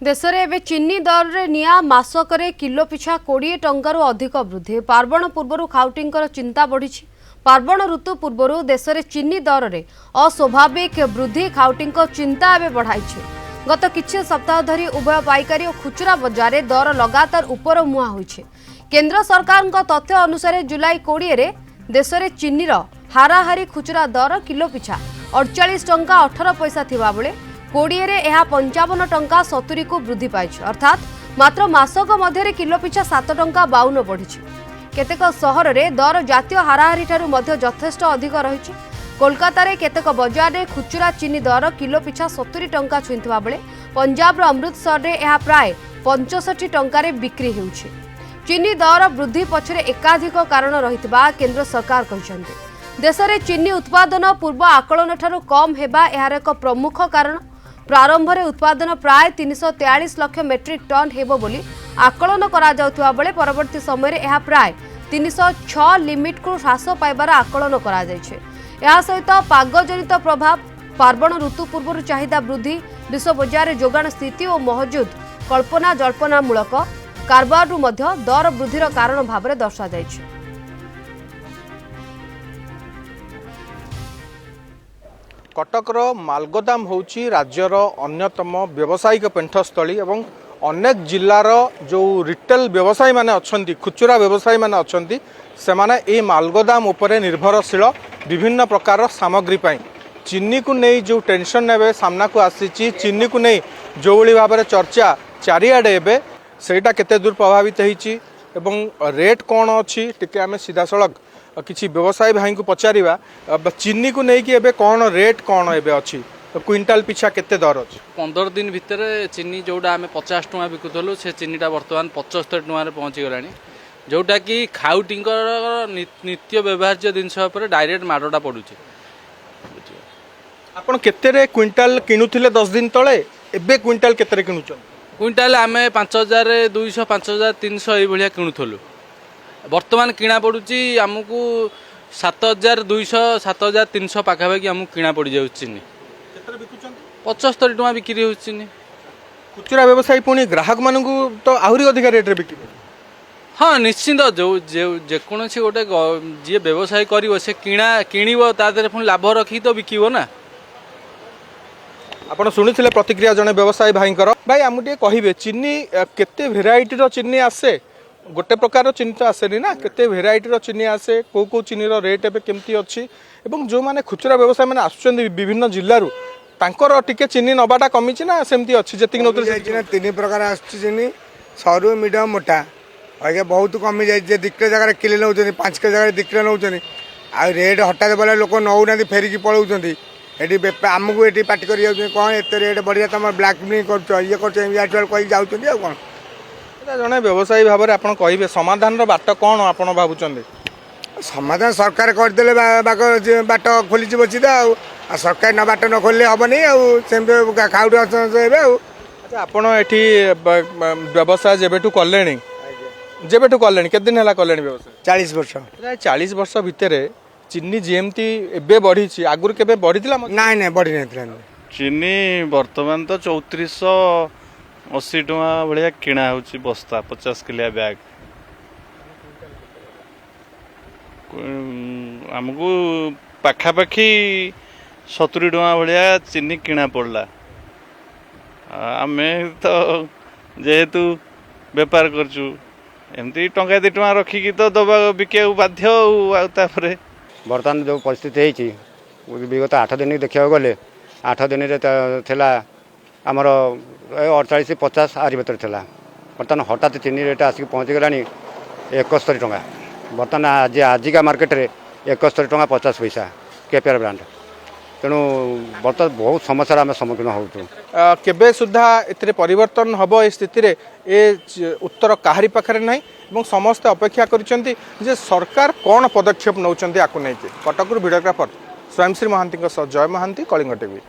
देश में एवं चीनी दर रे निया मासक किलो पिछा 20 टंकारु अधिक वृद्धि। पार्वण पूर्व खाउटींकर चिंता बढ़ी। पार्वण ऋतु पूर्व देश में चीनी दर रे अस्वाभाविक वृद्धि खाउटींक चिंता एवं बढ़ाई। गत किछि सप्ताह धरी उभय पाइकारी और खुचरा बजार में दर लगातार उपर मुहां होइछे। केंद्र सरकार तथ्य अनुसार जुलाई 20 रे देश में चीनीर हाराहारी खुचरा दर किलो पिछा 48 टंका 18 पैसा थिबा बेले 20 रे यह 55 टंका 70 को वृद्धि पाई। अर्थात मात्र मासक मध्य किलो पिछा 7 टंका 52 बढ़ी। केतेक सहर रे दर जातीय हाराहारी ठारू मध्य यथेष्ट अधिक रही। कोलकाता रे केतेक बजार रे खुचरा चीनी दर किलो पिछा 70 टंका छुईंथिबा बेले पंजाब अमृतसर रे यह प्राय 65 टंका रे बिक्री हेउछि। चीनी दर वृद्धि पछरे एकाधिक कारण रहितबा केंद्र सरकार कहिसंते। देश में चीनी उत्पादन पूर्व आकलन ठारू कम हेबा एहार एक प्रमुख कारण। प्रारंभ में उत्पादन प्राय 343 लाख मेट्रिक टन हेबो बोली आकलन करा जाउथुवा बेले परवर्ती समय रे यह प्राय 306 लिमिट को ह्रास पाइबार आकलन करा जायछे। या सहित पागजनित प्रभाव, पार्वण ऋतु पूर्व चाहिदा वृद्धि, विश्व बजार जोगाण स्थिति और महजूद कल्पना जल्पनामूलक कारबार मध्य दर वृद्धिर कारण भाव दर्शा जायछे। कटकर मालगोदाम होची राज्यर अन्यतम व्यावसायिक पेंठस्थली और अनेक जिलार जो रिटेल व्यवसायी माने अछंती, खुचरा व्यवसायी माने अछंती, से माने ए मालगोदाम उपरे निर्भरशील विभिन्न प्रकार सामग्री पाई। चीनी को नहीं जो टेंशन एवं सामना को आसी, चीनी को नहीं जो भाई भाव चर्चा चारिआडे एबे सेटा केते दूर प्रभावित होईची एवं रेट कौन अच्छी टिके आमे सीधा सड़क किसी व्यवसायी भाई को पचारिबा। चीनी को नहीं कि एबे कौन रेट कौन एबे अच्छी, तो क्विंटाल पिछा केते दर अछि? 15 दिन भितर चीनी जोड़ा आम 50 टଙ୍କା बिकुलु से चीनीटा बर्तमान 75 टଙ୍କା पहुँची गला, जोटा कि खाउटींकर नित्य व्यवहार्य जिनस डायरेक्ट माडटा पड़ुଛି। आपण केते क्विंटाल किणुथिले 10 दिन तले, एबे क्विंटाल केते किणुछन? क्विंटाल आम 5200 5300 ये किणुलु। बर्तमान किणा पड़ुଛି आमको 7200 7300 पाखापाखि आमको किणा पड़ जाऊ चीनी। 75 टଙ୍କା बिक्री हो चीनी। खुचरा व्यवसायी पुणी ग्राहक मान तो आहरी अधिक रेट बिक्री। हाँ निश्चिंत, जो जेकोसी गोटे जी व्यवसाय कर किणव तादे पुणी लाभ रखी तो बिकब ना। आपण शुणी प्रतिक्रिया जड़े व्यवसायी भाई भाई आम टे कहे चीनी केते भेराइटी चीनी आसे? गोटे प्रकार चीनी तो आसेनी ना, केते भेराइटी चीनी आसे, कौ चीनी रेट एवं केमती अच्छी, एवं जो मैंने खुचरा व्यवसाय मैंने आसुच्चंदी विभिन्न जिल्लारू तांकर टिके चीनी नबाटा कमी ना सेमती अच्छी? जेतिक नौतले 3 प्रकार आसुची चीनी, सरू मीडियम मोटा आगे बहुत कमी जाए। 2 किलो जगह किले नौ, 5 किलो जगह 2 किलो नौ, आ रेट हठात बोले लोक नौना फेरिकी पलाउं। ये आमको ये पार्टी कर कौन एत रेट बढ़िया तुम ब्लाकमेलिंग कर ये कही जाऊँ कौन? जड़े व्यवसायी भाव में आप कहे समाधान बाट कौन आप भावुं? समाधान सरकार करदे बाट खोली बची आ सरकार न बाट न खोल हम नहीं खाउट अच्छा आपण एठी व्यवसाय जेबेठू कले केते दिन है कले व्यवसाय? 40 वर्ष। 40 वर्ष भितर चीनी जेमती एबे बढ़ी आगुर केबे बढ़ी ना ना बढ़ी नहीं। चीनी वर्तमान तो 3480 टଙ୍କା भाया किणा हो बस्ता 50 किलिया बैग। आमको पाखापाखि 70 टଙ୍କା भाया चीनी किणा पड़ला। आम तो जेहेतु बेपार करचु एमती टंका 2 टଙ୍କା रखिकी तो दबा बिके बाध्य। बर्तमान जो परिस्थिति है विगत 8 दिन देखा गले 8 दिन आमर 48-50 आरी भर था। बर्तमान हठात चीनी रेट आसिक पहुँची गला 71 टଙ୍କା। बर्तमान आजिका मार्केट रे 71 टଙ୍କା 50 पैसा केपिआर ब्रांड। तेणु बर्तमान बहुत समस्या आम सम्मुखीन होबे सुधा एथिरे परिवर्तन हबो। ए स्थिति रे ए उत्तर काहारी पाखरे नाही एवं समस्त अपेक्षा करिसेंती जे सरकार कौन पदक्षेप नौचंती आकु नहीं। कटकरू वीडियोग्राफर स्वयंश्री महांती जय महांती, कलिंग टीवी।